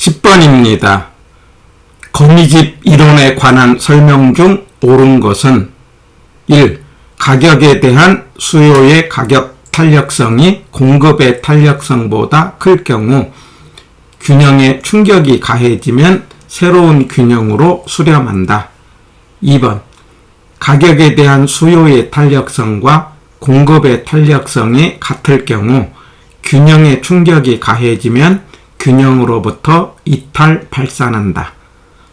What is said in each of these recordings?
10번입니다. 거미집 이론에 관한 설명 중 옳은 것은 1. 가격에 대한 수요의 가격 탄력성이 공급의 탄력성보다 클 경우 균형에 충격이 가해지면 새로운 균형으로 수렴한다. 2번. 가격에 대한 수요의 탄력성과 공급의 탄력성이 같을 경우 균형에 충격이 가해지면 균형으로부터 이탈 발산한다.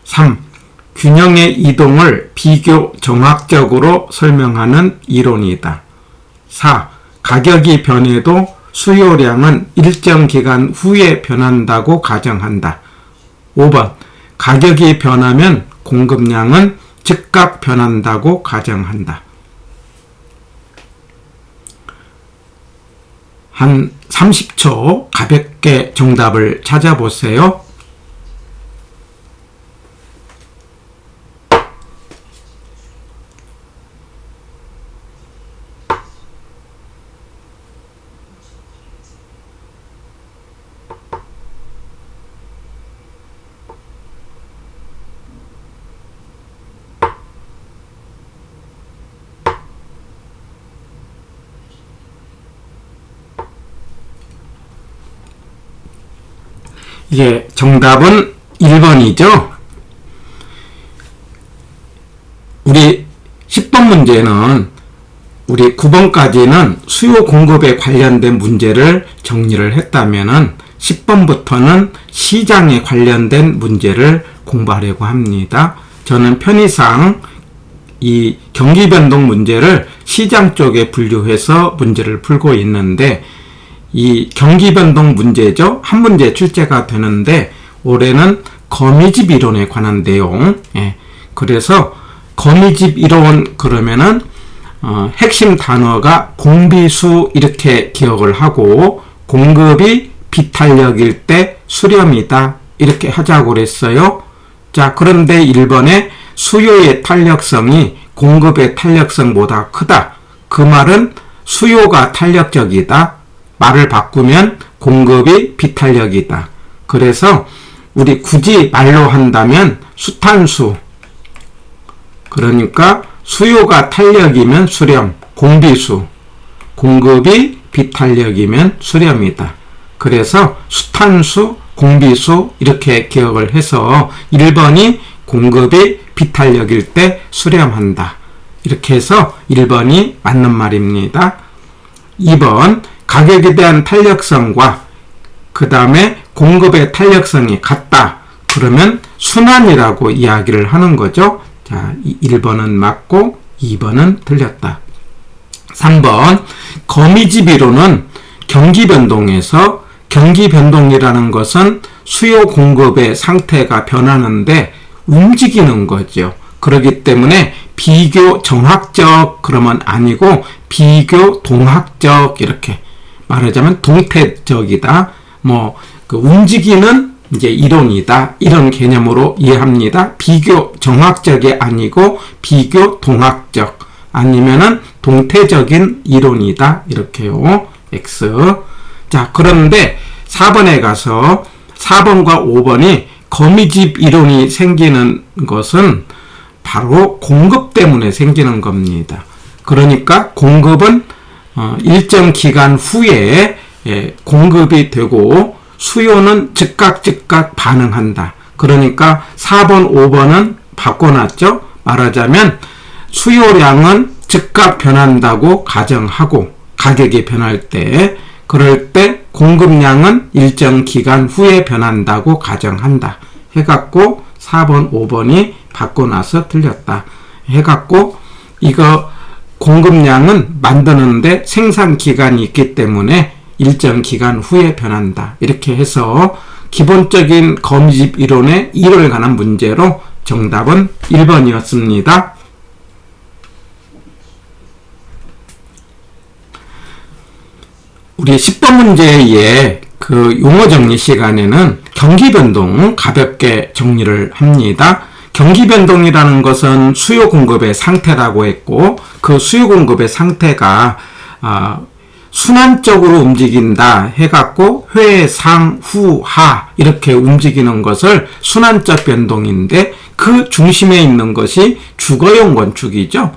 3. 균형의 이동을 비교 정확적으로 설명하는 이론이다. 4. 가격이 변해도 수요량은 일정 기간 후에 변한다고 가정한다. 5번. 가격이 변하면 공급량은 즉각 변한다고 가정한다. 한 30초 가볍게 정답을 찾아보세요. 예, 정답은 1번이죠. 우리 10번 문제는 우리 9번까지는 수요 공급에 관련된 문제를 정리를 했다면은 10번부터는 시장에 관련된 문제를 공부하려고 합니다. 저는 편의상 이 경기 변동 문제를 시장 쪽에 분류해서 문제를 풀고 있는데 이 경기 변동 문제죠. 한 문제 출제가 되는데 올해는 거미집 이론에 관한 내용. 그래서 거미집 이론 그러면은 핵심 단어가 공비수 이렇게 기억을 하고 공급이 비탄력일 때 수렴이다 이렇게 하자고 그랬어요. 자, 그런데 1번에 수요의 탄력성이 공급의 탄력성보다 크다. 그 말은 수요가 탄력적이다. 말을 바꾸면 공급이 비탄력이다. 그래서 우리 굳이 말로 한다면 수탄수, 그러니까 수요가 탄력이면 수렴, 공비수, 공급이 비탄력이면 수렴이다. 그래서 수탄수, 공비수 이렇게 기억을 해서 1번이 공급이 비탄력일 때 수렴한다. 이렇게 해서 1번이 맞는 말입니다. 2번 가격에 대한 탄력성과 그 다음에 공급의 탄력성이 같다. 그러면 순환이라고 이야기를 하는 거죠. 자, 1번은 맞고 2번은 틀렸다. 3번 거미집 이론은 경기 변동에서 경기 변동이라는 것은 수요 공급의 상태가 변하는데 움직이는 거죠. 그렇기 때문에 비교 정학적 그러면 아니고 비교 동학적 이렇게 말하자면 동태적이다. 그 움직이는 이제 이론이다. 이런 개념으로 이해합니다. 비교 정학적이 아니고 비교 동학적 아니면은 동태적인 이론이다. 이렇게요. X. 자, 그런데 4번에 가서 4번과 5번이 거미집 이론이 생기는 것은 바로 공급 때문에 생기는 겁니다. 그러니까 공급은 일정 기간 후에 공급이 되고 수요는 즉각 반응한다. 그러니까 4번, 5번은 바꿔놨죠. 말하자면 수요량은 즉각 변한다고 가정하고 가격이 변할 때 그럴 때 공급량은 일정 기간 후에 변한다고 가정한다. 해갖고 4번, 5번이 바꿔놔서 틀렸다. 해갖고 이거 공급량은 만드는데 생산 기간이 있기 때문에 일정 기간 후에 변한다. 이렇게 해서 기본적인 거미집 이론의 이론에 관한 문제로 정답은 1번이었습니다. 우리 10번 문제의 그 용어 정리 시간에는 경기 변동 가볍게 정리를 합니다. 경기 변동이라는 것은 수요 공급의 상태라고 했고 그 수요 공급의 상태가 순환적으로 움직인다 해갖고 회, 상, 후, 하 이렇게 움직이는 것을 순환적 변동인데 그 중심에 있는 것이 주거용 건축이죠.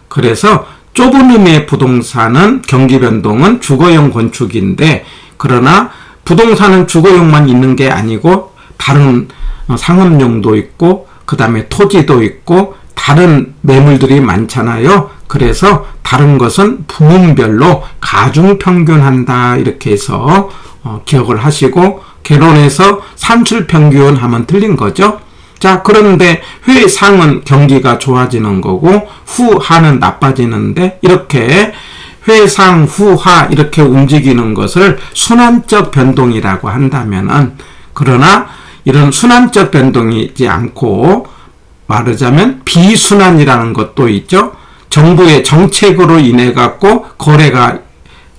그래서 좁은 의미의 부동산은 경기변동은 주거용 건축인데 그러나 부동산은 주거용만 있는 게 아니고 다른 상업용도 있고 그 다음에 토지도 있고 다른 매물들이 많잖아요. 그래서 다른 것은 부문별로 가중평균한다 이렇게 해서 기억을 하시고 개론에서 산출평균 하면 틀린 거죠. 자, 그런데 회상은 경기가 좋아지는 거고 후하는 나빠지는데 이렇게 회상, 후하 이렇게 움직이는 것을 순환적 변동이라고 한다면은 그러나 이런 순환적 변동이지 않고 말하자면 비순환이라는 것도 있죠. 정부의 정책으로 인해 갖고 거래가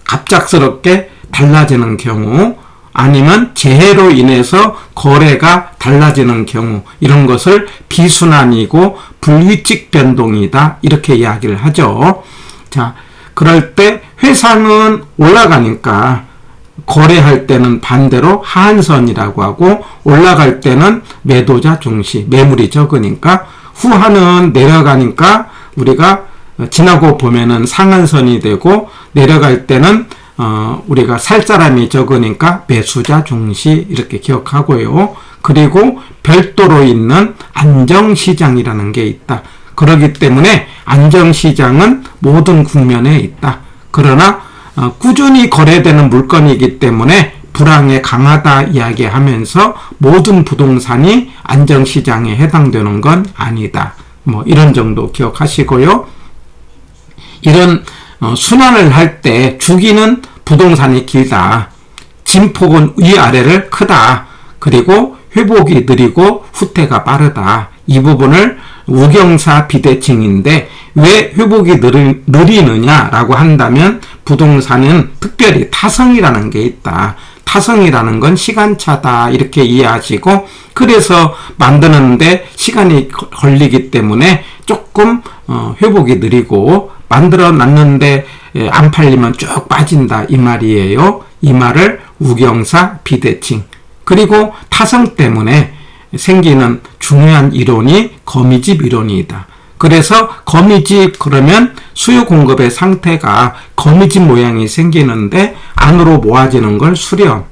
갑작스럽게 달라지는 경우 아니면 재해로 인해서 거래가 달라지는 경우 이런 것을 비순환이고 불규칙 변동이다 이렇게 이야기를 하죠. 자, 그럴 때 회상은 올라가니까 거래할 때는 반대로 하한선이라고 하고 올라갈 때는 매도자 중시 매물이 적으니까 후하는 내려가니까 우리가 지나고 보면은 상한선이 되고 내려갈 때는 우리가 살 사람이 적으니까 매수자 중시 이렇게 기억하고요. 그리고 별도로 있는 안정시장이라는 게 있다. 그렇기 때문에 안정시장은 모든 국면에 있다. 그러나 꾸준히 거래되는 물건이기 때문에 불황에 강하다 이야기하면서 모든 부동산이 안정시장에 해당되는 건 아니다. 뭐 이런 정도 기억하시고요. 이런 순환을 할 때 주기는 부동산이 길다. 진폭은 위아래를 크다. 그리고 회복이 느리고 후퇴가 빠르다. 이 부분을 우경사 비대칭인데 왜 회복이 느리느냐라고 한다면 부동산은 특별히 타성이라는 게 있다. 타성이라는 건 시간차다 이렇게 이해하시고 그래서 만드는데 시간이 걸리기 때문에 조금 회복이 느리고 만들어 놨는데 안 팔리면 쭉 빠진다 이 말이에요. 이 말을 우경사 비대칭 그리고 타성 때문에 생기는 중요한 이론이 거미집 이론이다. 그래서 거미집 그러면 수요 공급의 상태가 거미집 모양이 생기는데 안으로 모아지는 걸 수렴,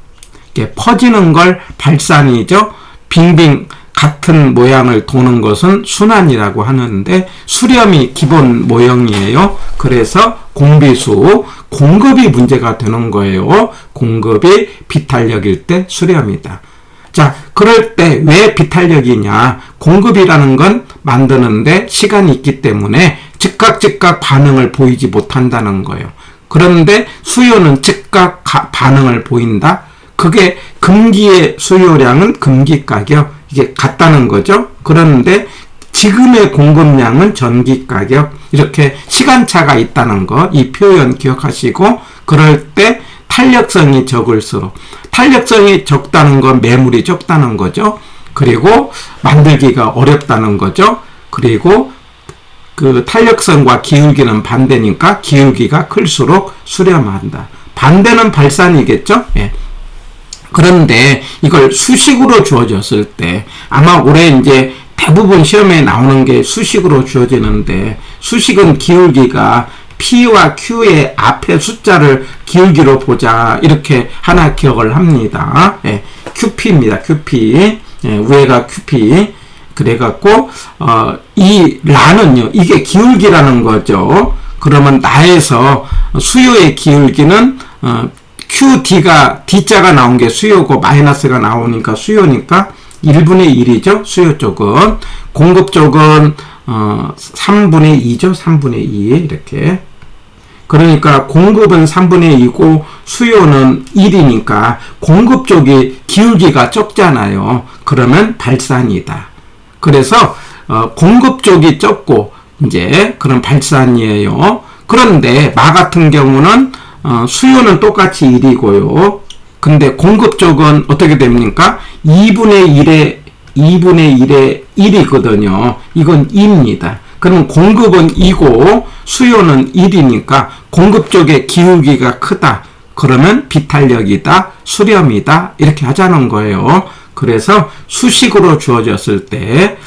이렇게 퍼지는 걸 발산이죠. 빙빙 같은 모양을 도는 것은 순환이라고 하는데 수렴이 기본 모형이에요. 그래서 공비수, 공급이 문제가 되는 거예요. 공급이 비탄력일 때 수렴이다. 자, 그럴 때 왜 비탄력이냐? 공급이라는 건 만드는데 시간이 있기 때문에 즉각 반응을 보이지 못한다는 거예요. 그런데 수요는 즉각 반응을 보인다? 그게 금기의 수요량은 금기 가격, 이게 같다는 거죠. 그런데 지금의 공급량은 전기 가격, 이렇게 시간차가 있다는 거, 이 표현 기억하시고, 그럴 때 탄력성이 적을수록, 탄력성이 적다는 건 매물이 적다는 거죠. 그리고 만들기가 어렵다는 거죠. 그리고 그 탄력성과 기울기는 반대니까 기울기가 클수록 수렴한다. 반대는 발산이겠죠? 예. 그런데 이걸 수식으로 주어졌을 때 아마 올해 이제 대부분 시험에 나오는 게 수식으로 주어지는데 수식은 기울기가 P와 Q의 앞에 숫자를 기울기로 보자 이렇게 하나 기억을 합니다. 예, QP입니다. QP. 예, 위에가 QP. 그래갖고 이 라는요. 이게 기울기라는 거죠. 그러면 나에서 수요의 기울기는 QD가 D자가 나온 게 수요고 마이너스가 나오니까 수요니까 1분의 1이죠. 수요 쪽은. 공급 쪽은 3분의 2죠. 3분의 2 이렇게. 그러니까 공급은 3분의 2고 수요는 1이니까 공급 쪽이 기울기가 적잖아요. 그러면 발산이다. 그래서 공급 쪽이 적고 이제 그런 발산이에요. 그런데 마 같은 경우는 수요는 똑같이 1이고요. 근데 공급 쪽은 어떻게 됩니까? 2분의 1의 1이거든요. 이건 2입니다. 그럼 공급은 2고 수요는 1이니까 공급 쪽의 기울기가 크다. 그러면 비탄력이다, 수렴이다 이렇게 하자는 거예요. 그래서 수식으로 주어졌을 때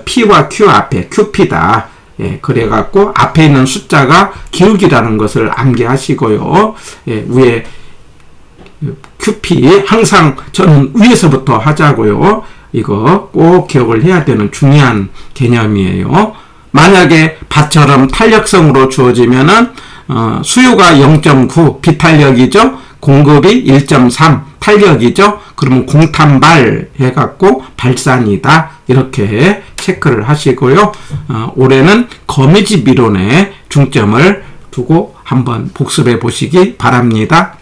P와 Q 앞에 QP다. 예, 그래갖고 앞에 있는 숫자가 기울기라는 것을 암기하시고요. 예, 위에 QP 항상 저는 위에서부터 하자고요. 이거 꼭 기억을 해야 되는 중요한 개념이에요. 만약에 밭처럼 탄력성으로 주어지면은 수요가 0.9 비탄력이죠. 공급이 1.3 탄력이죠. 그러면 공탄발 해갖고 발산이다. 이렇게 체크를 하시고요. 올해는 거미집 이론에 중점을 두고 한번 복습해 보시기 바랍니다.